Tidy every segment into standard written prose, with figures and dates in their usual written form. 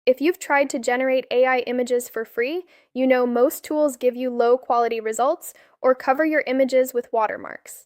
If you've tried to generate AI images for free, you know most tools give you low-quality results or cover your images with watermarks.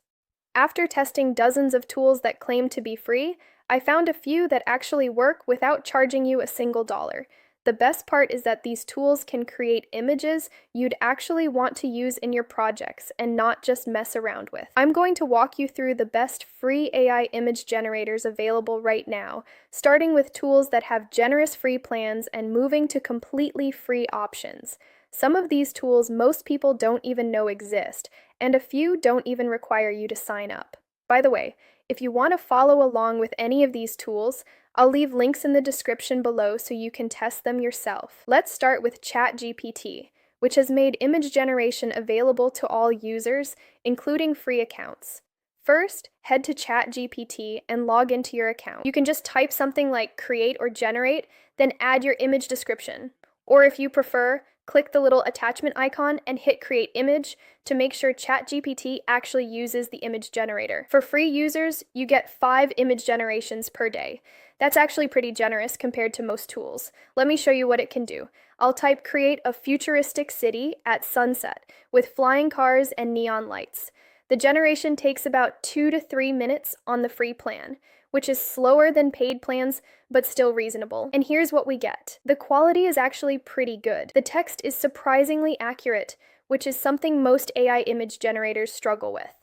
After testing dozens of tools that claim to be free, I found a few that actually work without charging you a single dollar. The best part is that these tools can create images you'd actually want to use in your projects and not just mess around with. I'm going to walk you through the best free AI image generators available right now, starting with tools that have generous free plans and moving to completely free options. Some of these tools most people don't even know exist, and a few don't even require you to sign up. By the way, if you want to follow along with any of these tools, I'll leave links in the description below so you can test them yourself. Let's start with ChatGPT, which has made image generation available to all users, including free accounts. First, head to ChatGPT and log into your account. You can just type something like create or generate, then add your image description. Or if you prefer, click the little attachment icon and hit Create Image to make sure ChatGPT actually uses the image generator. For free users, you get 5 image generations per day. That's actually pretty generous compared to most tools. Let me show you what it can do. I'll type create a futuristic city at sunset with flying cars and neon lights. The generation takes about 2 to 3 minutes on the free plan, which is slower than paid plans, but still reasonable. And here's what we get. The quality is actually pretty good. The text is surprisingly accurate, which is something most AI image generators struggle with.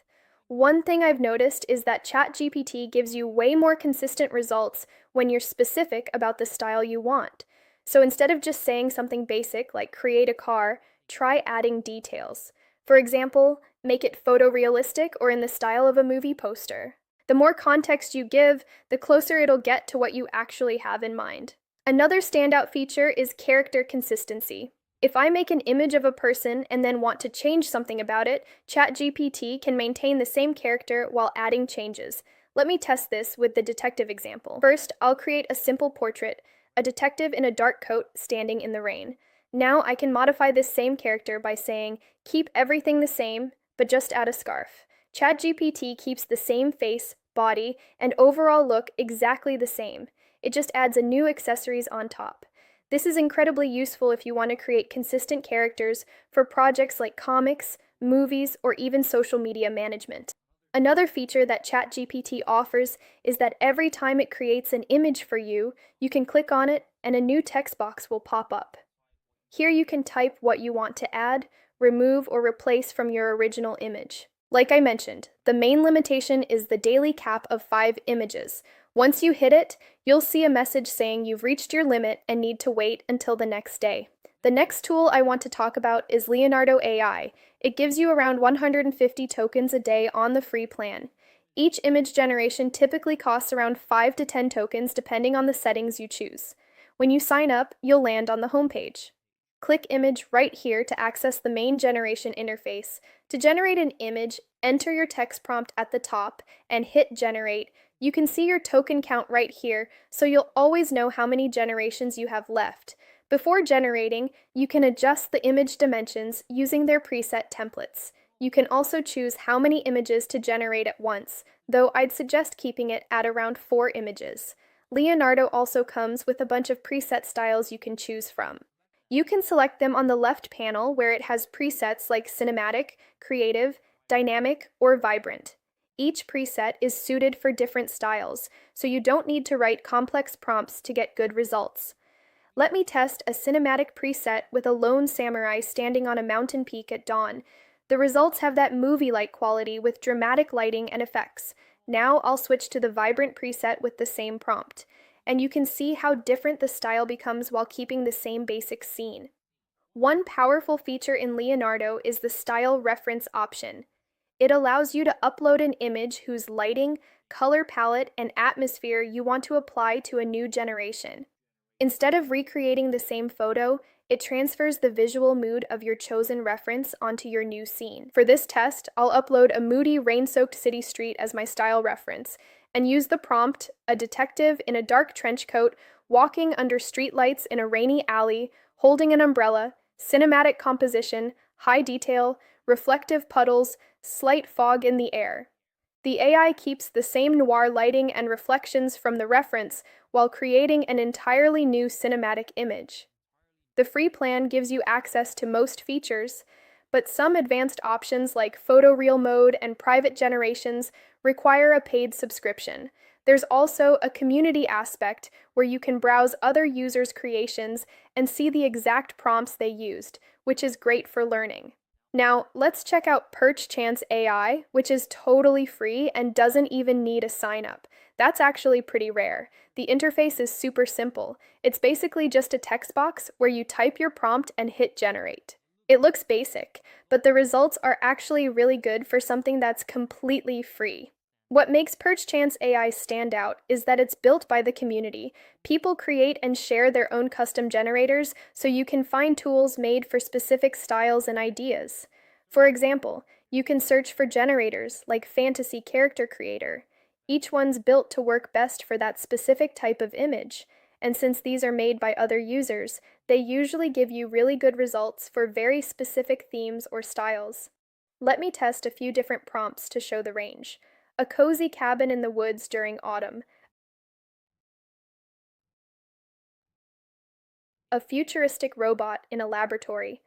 One thing I've noticed is that ChatGPT gives you way more consistent results when you're specific about the style you want. So instead of just saying something basic like create a car, try adding details. For example, make it photorealistic or in the style of a movie poster. The more context you give, the closer it'll get to what you actually have in mind. Another standout feature is character consistency. If I make an image of a person and then want to change something about it, ChatGPT can maintain the same character while adding changes. Let me test this with the detective example. First, I'll create a simple portrait, a detective in a dark coat standing in the rain. Now I can modify this same character by saying, keep everything the same, but just add a scarf. ChatGPT keeps the same face, body, and overall look exactly the same. It just adds a new accessories on top. This is incredibly useful if you want to create consistent characters for projects like comics, movies, or even social media management. Another feature that ChatGPT offers is that every time it creates an image for you, you can click on it and a new text box will pop up. Here you can type what you want to add, remove, or replace from your original image. Like I mentioned, the main limitation is the daily cap of 5 images. Once you hit it, you'll see a message saying you've reached your limit and need to wait until the next day. The next tool I want to talk about is Leonardo AI. It gives you around 150 tokens a day on the free plan. Each image generation typically costs around 5 to 10 tokens depending on the settings you choose. When you sign up, you'll land on the homepage. Click Image right here to access the main generation interface. To generate an image, enter your text prompt at the top and hit Generate. You can see your token count right here, so you'll always know how many generations you have left. Before generating, you can adjust the image dimensions using their preset templates. You can also choose how many images to generate at once, though I'd suggest keeping it at around 4 images. Leonardo also comes with a bunch of preset styles you can choose from. You can select them on the left panel where it has presets like cinematic, creative, dynamic, or vibrant. Each preset is suited for different styles, so you don't need to write complex prompts to get good results. Let me test a cinematic preset with a lone samurai standing on a mountain peak at dawn. The results have that movie-like quality with dramatic lighting and effects. Now I'll switch to the vibrant preset with the same prompt, and you can see how different the style becomes while keeping the same basic scene. One powerful feature in Leonardo is the style reference option. It allows you to upload an image whose lighting, color palette, and atmosphere you want to apply to a new generation. Instead of recreating the same photo, it transfers the visual mood of your chosen reference onto your new scene. For this test, I'll upload a moody, rain-soaked city street as my style reference, and use the prompt, a detective in a dark trench coat, walking under streetlights in a rainy alley, holding an umbrella, cinematic composition, high detail, reflective puddles, slight fog in the air. The AI keeps the same noir lighting and reflections from the reference while creating an entirely new cinematic image. The free plan gives you access to most features, but some advanced options like photoreal mode and private generations require a paid subscription. There's also a community aspect where you can browse other users' creations and see the exact prompts they used, which is great for learning. Now, let's check out Perchance AI, which is totally free and doesn't even need a sign up. That's actually pretty rare. The interface is super simple. It's basically just a text box where you type your prompt and hit generate. It looks basic, but the results are actually really good for something that's completely free. What makes Perchance AI stand out is that it's built by the community. People create and share their own custom generators so you can find tools made for specific styles and ideas. For example, you can search for generators like Fantasy Character Creator. Each one's built to work best for that specific type of image, and since these are made by other users, they usually give you really good results for very specific themes or styles. Let me test a few different prompts to show the range. A cozy cabin in the woods during autumn, a futuristic robot in a laboratory.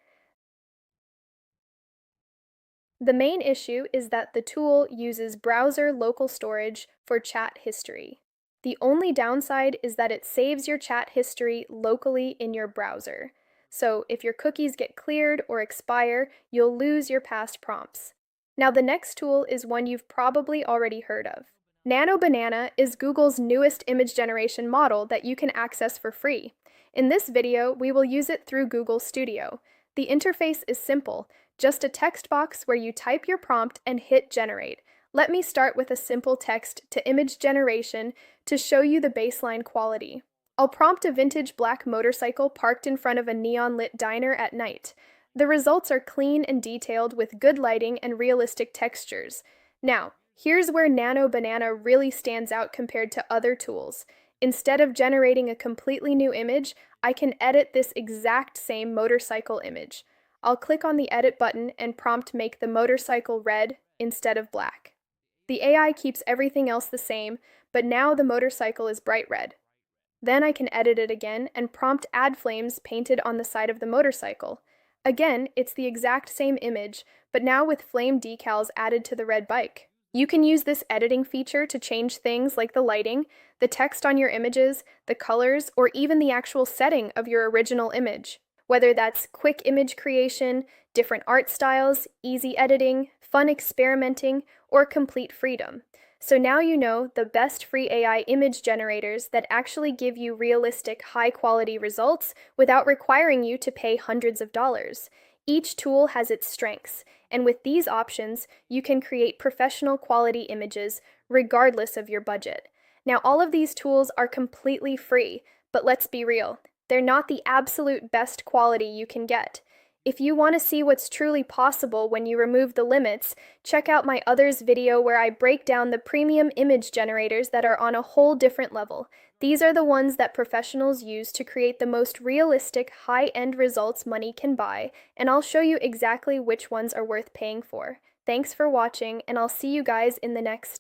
The main issue is that the tool uses browser local storage for chat history. The only downside is that it saves your chat history locally in your browser. So if your cookies get cleared or expire, you'll lose your past prompts. Now, the next tool is one you've probably already heard of. Nano Banana is Google's newest image generation model that you can access for free. In this video, we will use it through Google Studio. The interface is simple, just a text box where you type your prompt and hit generate. Let me start with a simple text to image generation to show you the baseline quality. I'll prompt a vintage black motorcycle parked in front of a neon-lit diner at night. The results are clean and detailed with good lighting and realistic textures. Now, here's where Nano Banana really stands out compared to other tools. Instead of generating a completely new image, I can edit this exact same motorcycle image. I'll click on the edit button and prompt make the motorcycle red instead of black. The AI keeps everything else the same, but now the motorcycle is bright red. Then I can edit it again and prompt add flames painted on the side of the motorcycle. Again, it's the exact same image, but now with flame decals added to the red bike. You can use this editing feature to change things like the lighting, the text on your images, the colors, or even the actual setting of your original image. Whether that's quick image creation, different art styles, easy editing, fun experimenting, or complete freedom. So now you know the best free AI image generators that actually give you realistic, high-quality results without requiring you to pay hundreds of dollars. Each tool has its strengths, and with these options, you can create professional quality images regardless of your budget. Now, all of these tools are completely free, but let's be real, they're not the absolute best quality you can get. If you want to see what's truly possible when you remove the limits, check out my others video where I break down the premium image generators that are on a whole different level. These are the ones that professionals use to create the most realistic, high-end results money can buy, and I'll show you exactly which ones are worth paying for. Thanks for watching, and I'll see you guys in the next